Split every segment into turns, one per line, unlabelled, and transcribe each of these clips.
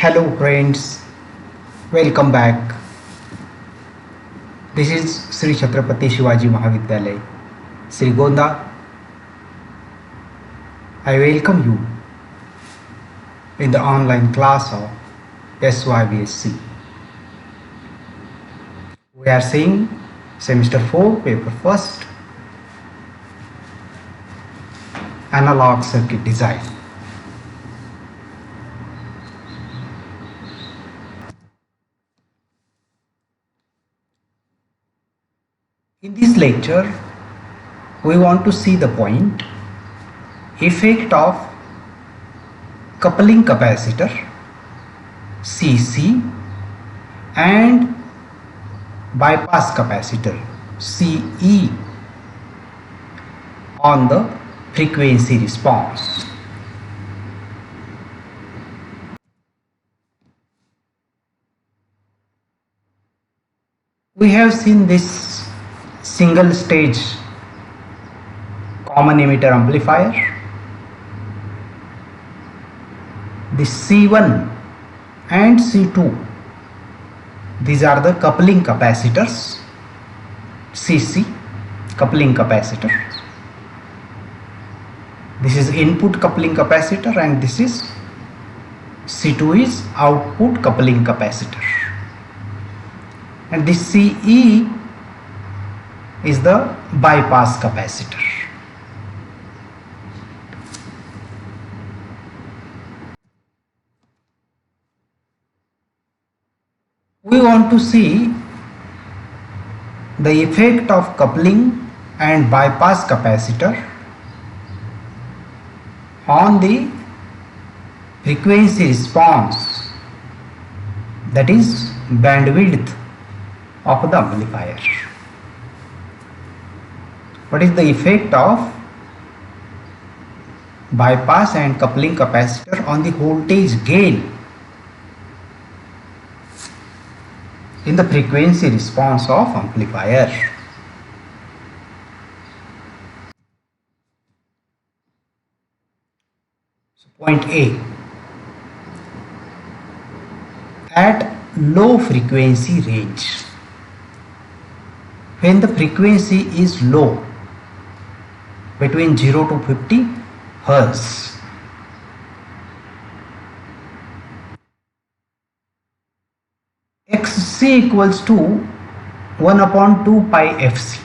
Hello friends, welcome back. This is Sri Chhatrapati Shivaji Mahavidyalay, Srigonda. I welcome you in the online class of SYBSC. We are seeing semester 4 paper first, analog circuit design. In this lecture, we want to see the point effect of coupling capacitor CC and bypass capacitor CE on the frequency response. We have seen this single stage common emitter amplifier, the C1 and C2, these are the coupling capacitors, CC coupling capacitor. This is input coupling capacitor and this is C2 is output coupling capacitor, and this CE is the bypass capacitor. We want to see the effect of coupling and bypass capacitor on the frequency response, that is bandwidth of the amplifier. What is the effect of bypass and coupling capacitor on the voltage gain in the frequency response of amplifier? So point A, at low frequency range, when the frequency is low, between 0 to 50 Hz, Xc equals to 1 upon 2 pi Fc.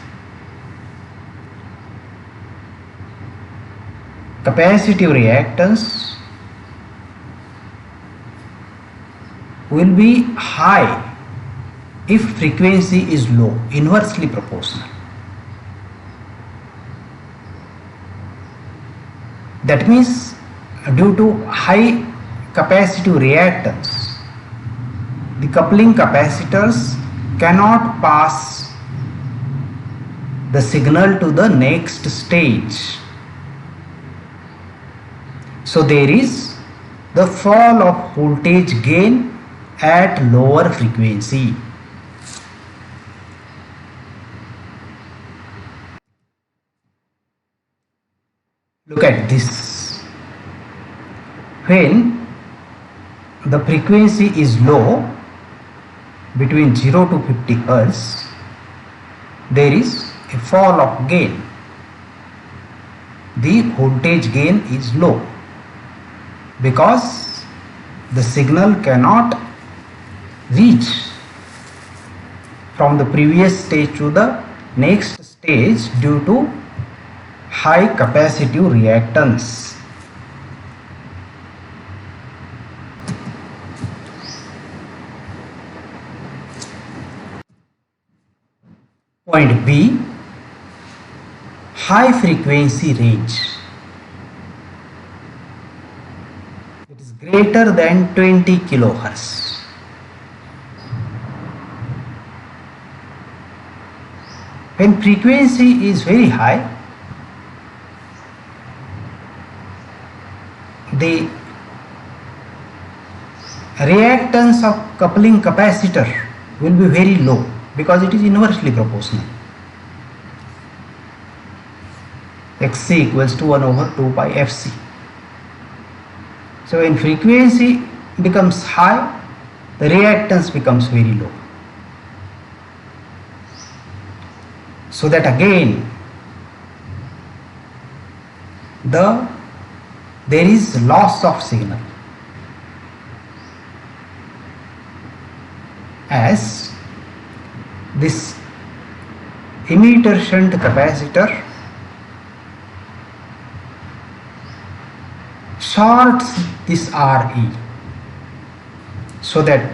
Capacitive reactance will be high if frequency is low, inversely proportional. That means due to high capacitive reactance, the coupling capacitors cannot pass the signal to the next stage. So there is the fall of voltage gain at lower frequency. Look at this. When the frequency is low, between 0 to 50 Hz, there is a fall of gain. The voltage gain is low because the signal cannot reach from the previous stage to the next stage due to high capacitive reactance. Point B, high frequency range. It is greater than 20 kilohertz. When frequency is very high, the reactance of coupling capacitor will be very low because it is inversely proportional. Xc equals to 1 over 2 pi Fc. So when frequency becomes high, the reactance becomes very low. So that again there is loss of signal, as this emitter shunt capacitor shorts this Re, so that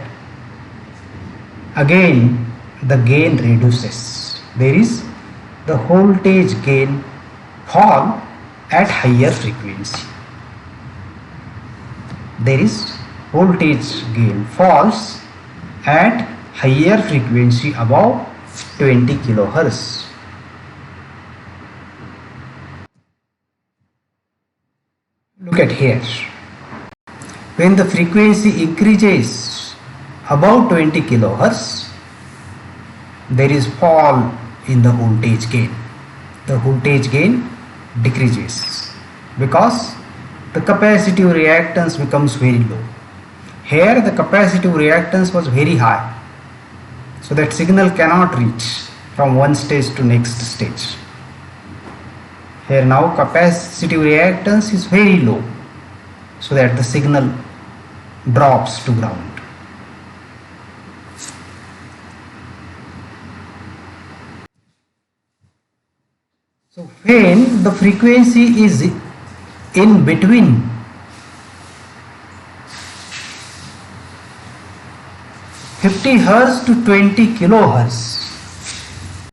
again the gain reduces. There is the voltage gain fall at higher frequency. There is voltage gain falls at higher frequency above 20 kilohertz. Look at here. When the frequency increases above 20 kilohertz, there is fall in the voltage gain. The voltage gain decreases because the capacitive reactance becomes very low. Here the capacitive reactance was very high, so that signal cannot reach from one stage to next stage. Here now capacitive reactance is very low, so that the signal drops to ground. So when the frequency is in between 50 Hz to 20 kilohertz,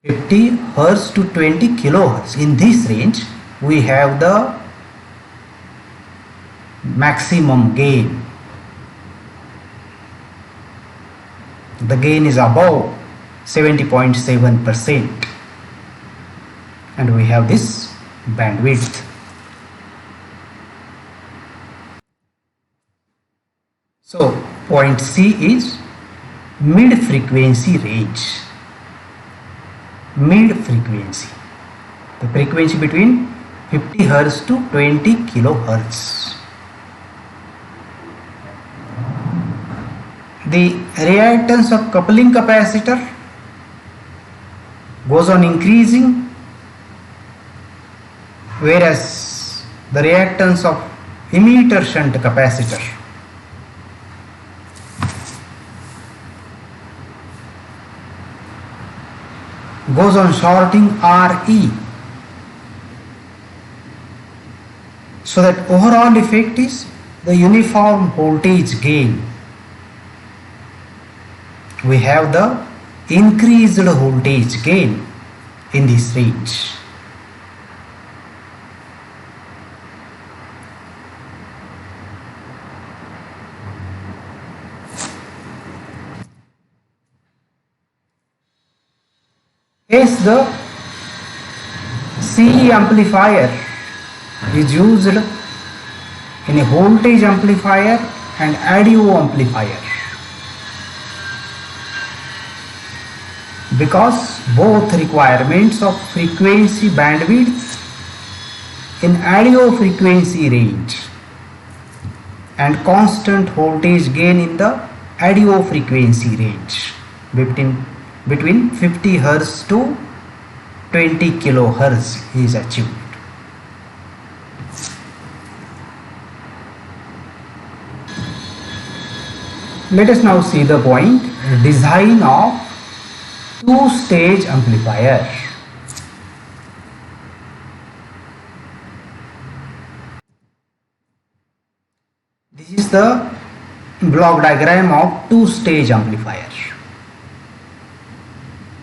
50 Hz to 20 kilohertz, in this range we have the maximum gain. The gain is above 70.7%, and we have this bandwidth. So point C is mid frequency range. Mid frequency, the frequency between 50 Hz to 20 kilohertz. The reactance of coupling capacitor goes on increasing, whereas the reactance of emitter shunt capacitor goes on shorting Re, so that overall effect is the uniform voltage gain. We have the increased voltage gain in this range. As the CE amplifier is used in a voltage amplifier and audio amplifier, because both requirements of frequency bandwidth in audio frequency range and constant voltage gain in the audio frequency range between 50 Hz to 20 kilohertz is achieved. Let us now see the point design of two-stage amplifier. This is the block diagram of two-stage amplifier.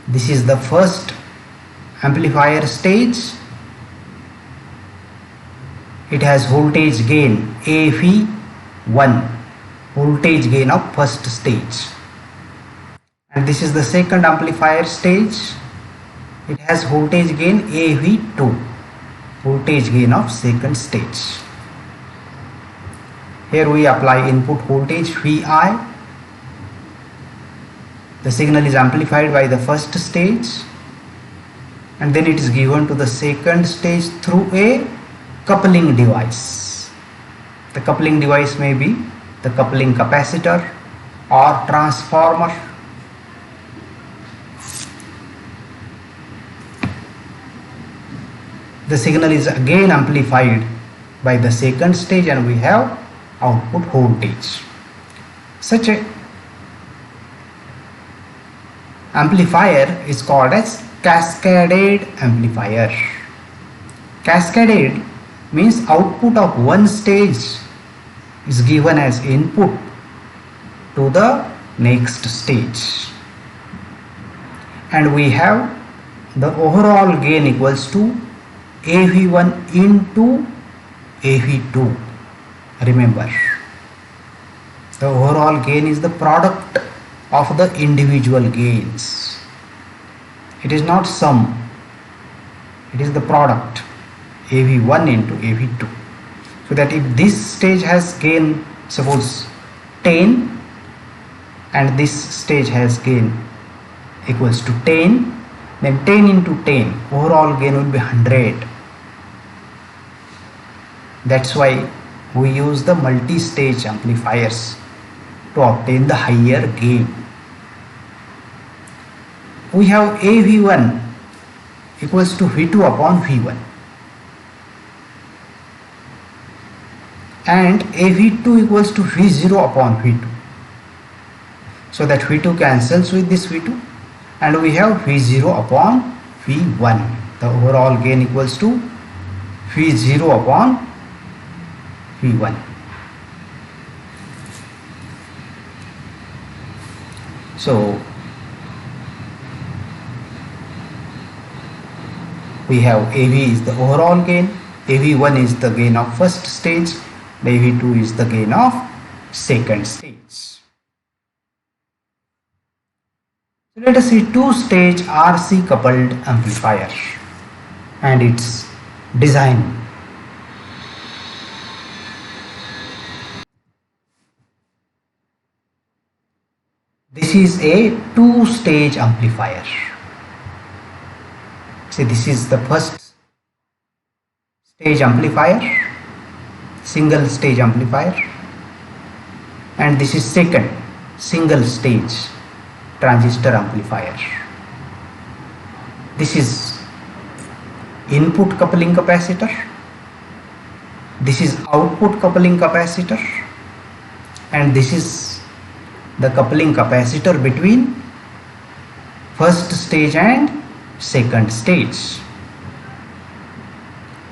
This is the first amplifier stage. It has voltage gain AV1, voltage gain of first stage. And this is the second amplifier stage. It has voltage gain AV2, voltage gain of second stage. Here we apply input voltage Vi. The signal is amplified by the first stage, and then it is given to the second stage through a coupling device. The coupling device may be the coupling capacitor or transformer. The signal is again amplified by the second stage and we have output voltage. Such a amplifier is called as cascaded amplifier. Cascaded means output of one stage is given as input to the next stage, and we have the overall gain equals to AV1 into AV2. Remember, the overall gain is the product of the individual gains. It is not sum, it is the product, AV1 into AV2. So that if this stage has gain, suppose 10, and this stage has gain equals to 10, then 10 into 10, overall gain will be 100. That's why we use the multi-stage amplifiers to obtain the higher gain. We have AV1 equals to V2 upon V1 and AV2 equals to V0 upon V2. So that V2 cancels with this V2 and we have V0 upon V1. The overall gain equals to V0 upon V1. So we have AV is the overall gain, AV1 is the gain of first stage, AV2 is the gain of second stage. So let us see two-stage RC coupled amplifier and its design. This is a two-stage amplifier. See, this is the first stage amplifier, single stage amplifier, and this is second single stage transistor amplifier. This is input coupling capacitor, this is output coupling capacitor, and this is the coupling capacitor between first stage and second stage.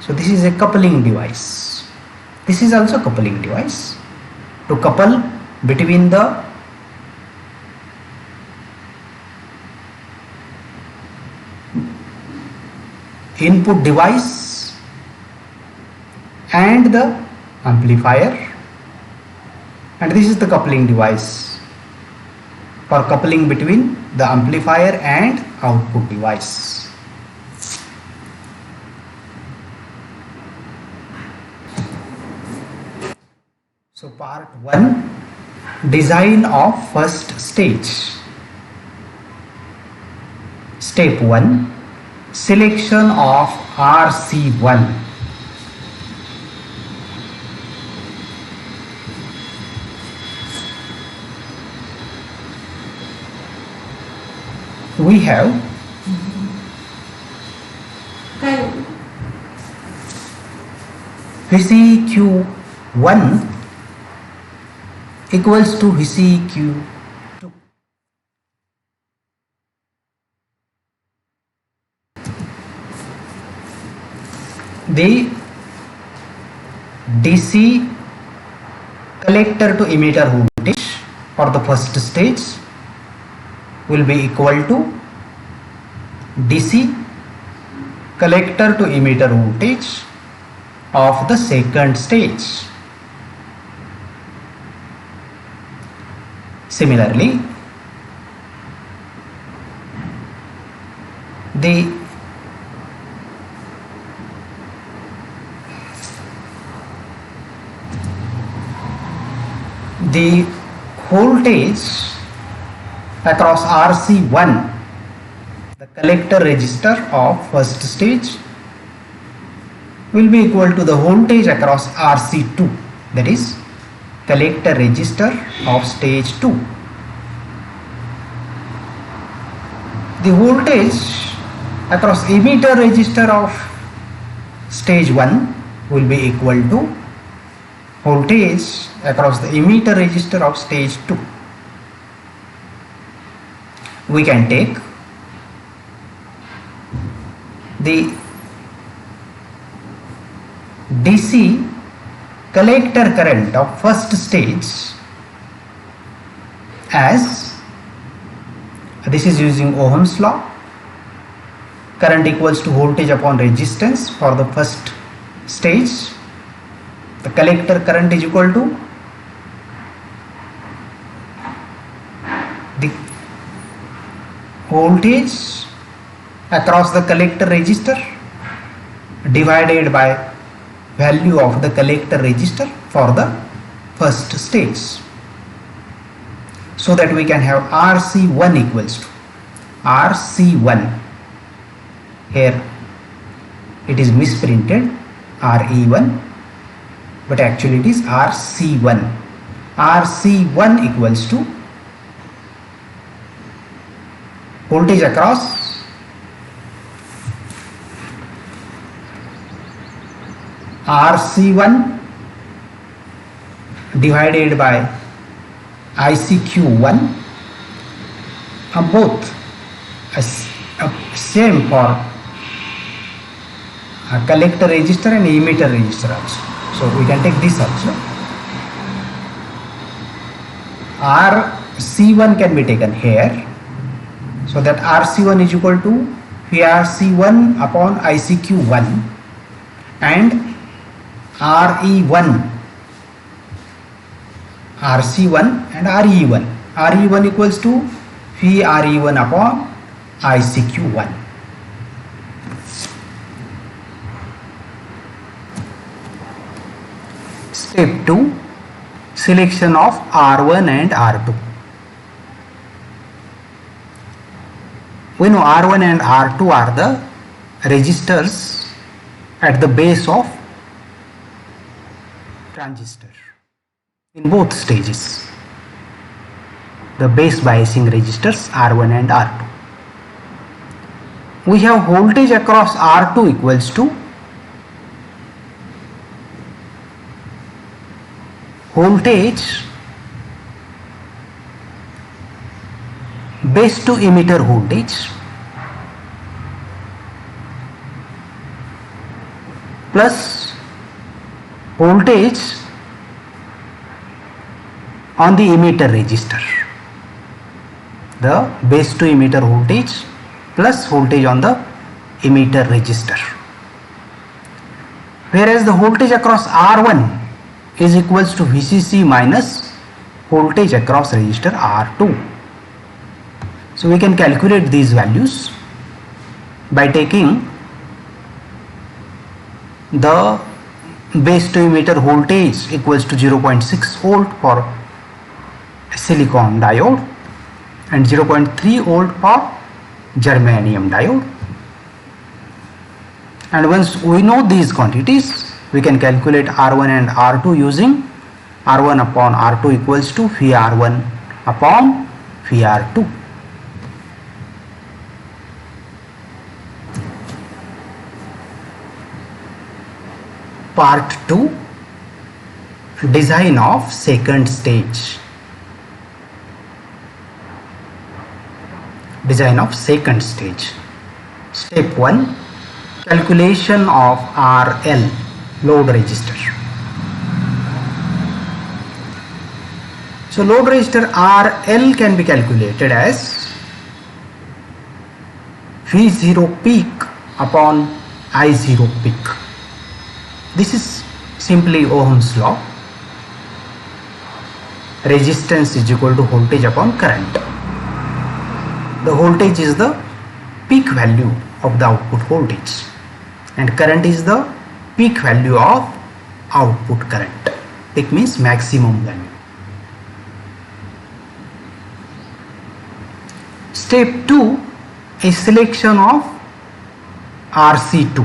So this is a coupling device. This is also coupling device to couple between the input device and the amplifier, and this is the coupling device for coupling between the amplifier and output device. So part 1, design of first stage. Step 1, selection of RC1. We have VCQ1 equals to VCQ2. The DC collector to emitter voltage for the first stage will be equal to DC collector to emitter voltage of the second stage. Similarly, the voltage across RC1, the collector resistor of first stage, will be equal to the voltage across RC2, that is collector register of stage 2. The voltage across emitter register of stage 1 will be equal to voltage across the emitter register of stage 2. We can take the DC collector current of first stage as, this is using Ohm's law, current equals to voltage upon resistance for the first stage. The collector current is equal to the voltage across the collector resistor divided by value of the collector resistor for the first stage, so that we can have RC1 equals to RC1, here it is misprinted RE1, but actually it is RC1. RC1 equals to voltage across RC1 divided by ICQ1, both same for collector resistor and emitter resistor also. So we can take this also. RC1 can be taken here, so that RC1 is equal to VRC1 upon ICQ1, and RE1, RC1 and RE1. RE1 equals to VRE1 upon ICQ1. Step 2, selection of R1 and R2. We know R1 and R2 are the resistors at the base of transistor in both stages. The base biasing resistors R1 and R2. We have voltage across R2 equals to voltage base to emitter voltage plus voltage on the emitter resistor. The base to emitter voltage plus voltage on the emitter resistor. Whereas the voltage across R1 is equals to VCC minus voltage across resistor R2. So we can calculate these values by taking the base to emitter voltage equals to 0.6 volt for silicon diode and 0.3 volt for germanium diode. And once we know these quantities, we can calculate R1 and R2 using R1 upon R2 equals to VR1 upon VR2. Part 2, design of second stage. Design of second stage. Step 1, calculation of RL, load resistor. So load resistor RL can be calculated as V0 peak upon I0 peak. This is simply Ohm's law. Resistance is equal to voltage upon current. The voltage is the peak value of the output voltage and current is the peak value of output current. Peak means maximum value. Step 2 is selection of RC2,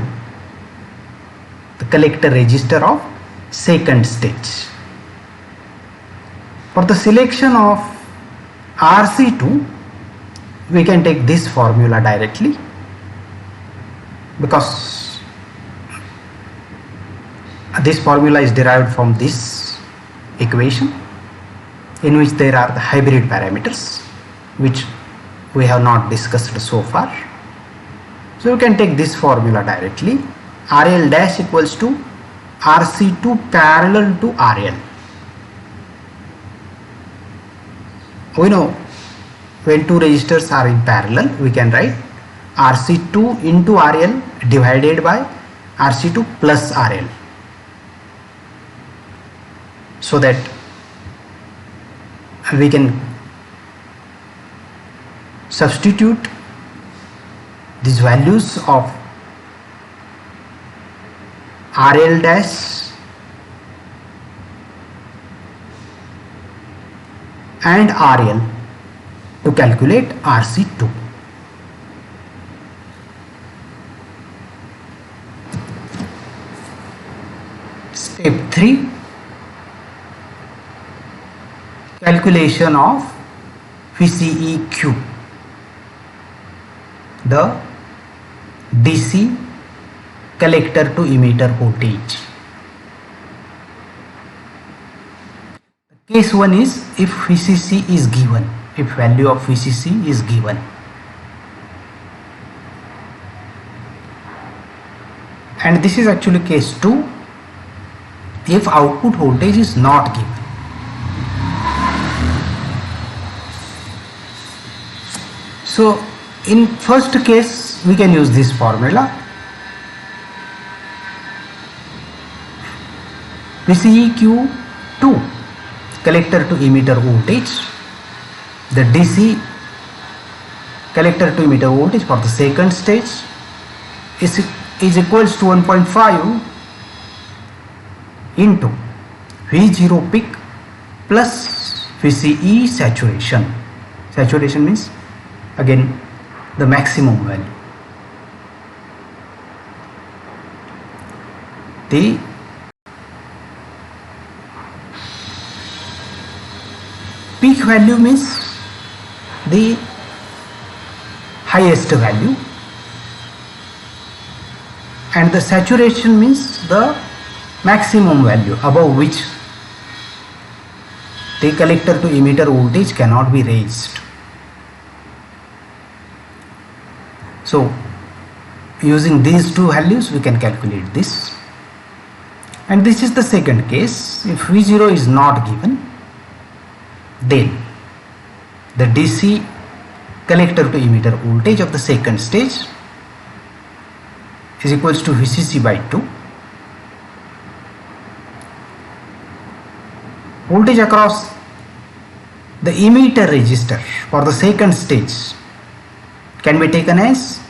the collector resistor of second stage. For the selection of RC2, we can take this formula directly, because this formula is derived from this equation, in which there are the hybrid parameters which we have not discussed so far. So you can take this formula directly. RL dash equals to RC2 parallel to RL. We know when two resistors are in parallel, we can write RC2 into RL divided by RC2 plus RL, so that we can substitute these values of RL dash and RL to calculate RC2. Step 3, calculation of VCEQ, the DC collector to emitter voltage. Case 1 is if VCC is given, if value of VCC is given. And this is actually case 2 if output voltage is not given. So in first case we can use this formula. VCEQ2, collector to emitter voltage, the DC collector to emitter voltage for the second stage is equals to 1.5 into V0 peak plus VCE saturation. Saturation means again the maximum value. The peak value means the highest value, and the saturation means the maximum value above which the collector to emitter voltage cannot be raised. So using these two values we can calculate this. And this is the second case. If V0 is not given, then the DC collector to emitter voltage of the second stage is equals to VCC by 2. Voltage across the emitter resistor for the second stage can be taken as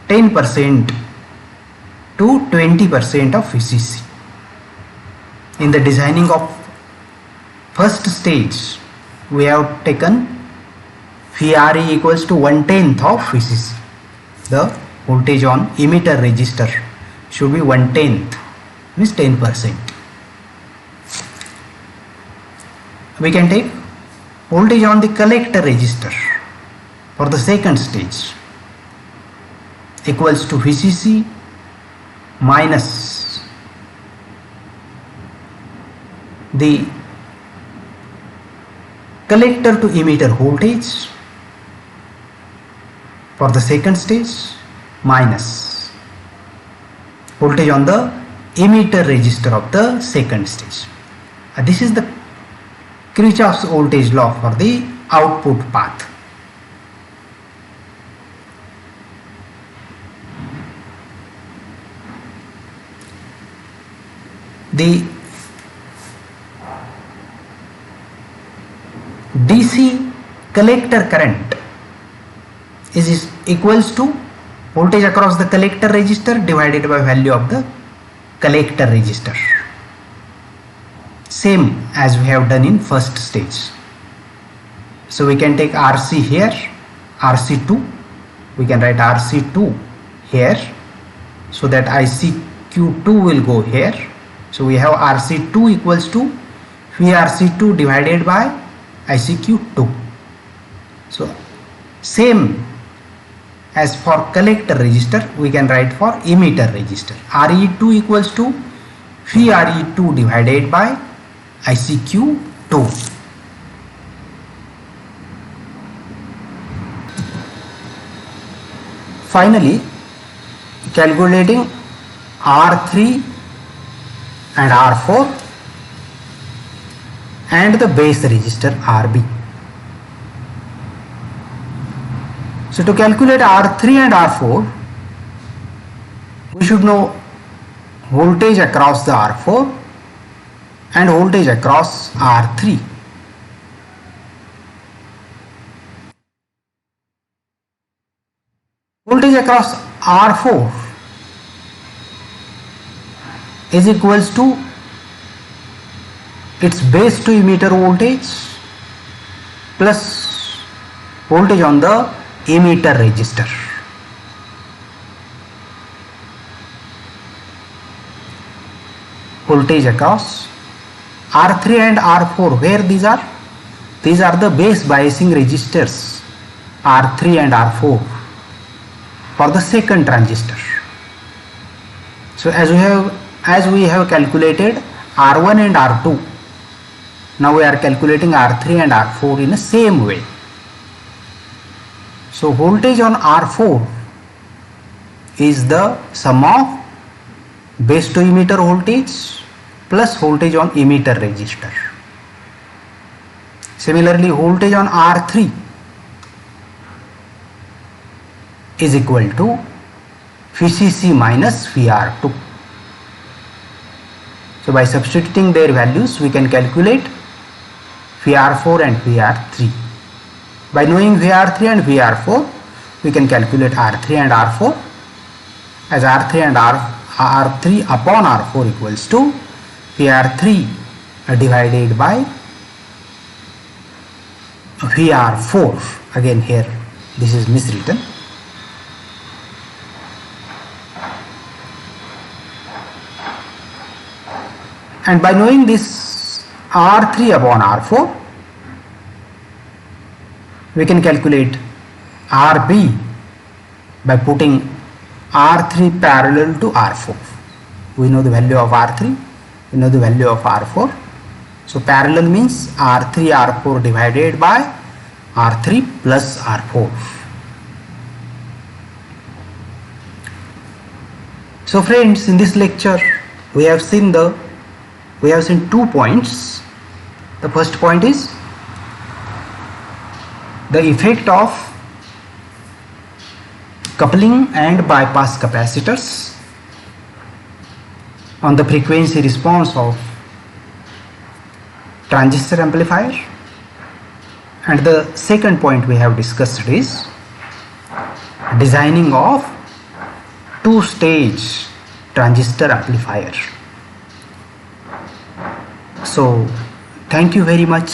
10% to 20% of VCC. In the designing of first stage, we have taken VRE equals to 1/10 of VCC. The voltage on emitter resistor should be 1/10, means 10%. We can take voltage on the collector resistor for the second stage equals to VCC minus the collector to emitter voltage for the second stage minus voltage on the emitter resistor of the second stage. This is the Kirchhoff's voltage law for the output path. The DC collector current is equals to voltage across the collector resistor divided by value of the collector resistor, same as we have done in first stage. So we can take RC here, RC2, we can write RC2 here, so that ICQ2 will go here. So we have RC2 equals to VRC2 divided by ICQ2. So same as for collector register, we can write for emitter register. RE2 equals to VRE2 divided by ICQ2. Finally, calculating R3 and R4 and the base register RB. So to calculate R3 and R4, we should know voltage across the R4 and voltage across R3. Voltage across R4 is equals to its base to emitter voltage plus voltage on the emitter register. Voltage across R3 and R4, where these are? These are the base biasing resistors R3 and R4 for the second transistor. So as we have calculated R1 and R2, now we are calculating R3 and R4 in the same way. So voltage on R4 is the sum of base to emitter voltage plus voltage on emitter resistor. Similarly, voltage on R3 is equal to VCC minus VR2. So by substituting their values, we can calculate VR4 and VR3. By knowing VR3 and VR4, we can calculate R3 and R4, as R3 and R3 upon R4 equals to VR3 divided by VR4. Again here this is miswritten. And by knowing this R3 upon R4, we can calculate RB by putting R3 parallel to R4. We know the value of R3, we know the value of R4. So parallel means R3 R4 divided by R3 plus R4. So friends, in this lecture we have seen 2 points. The first point is the effect of coupling and bypass capacitors on the frequency response of transistor amplifier, and the second point we have discussed is designing of two-stage transistor amplifier. So thank you very much.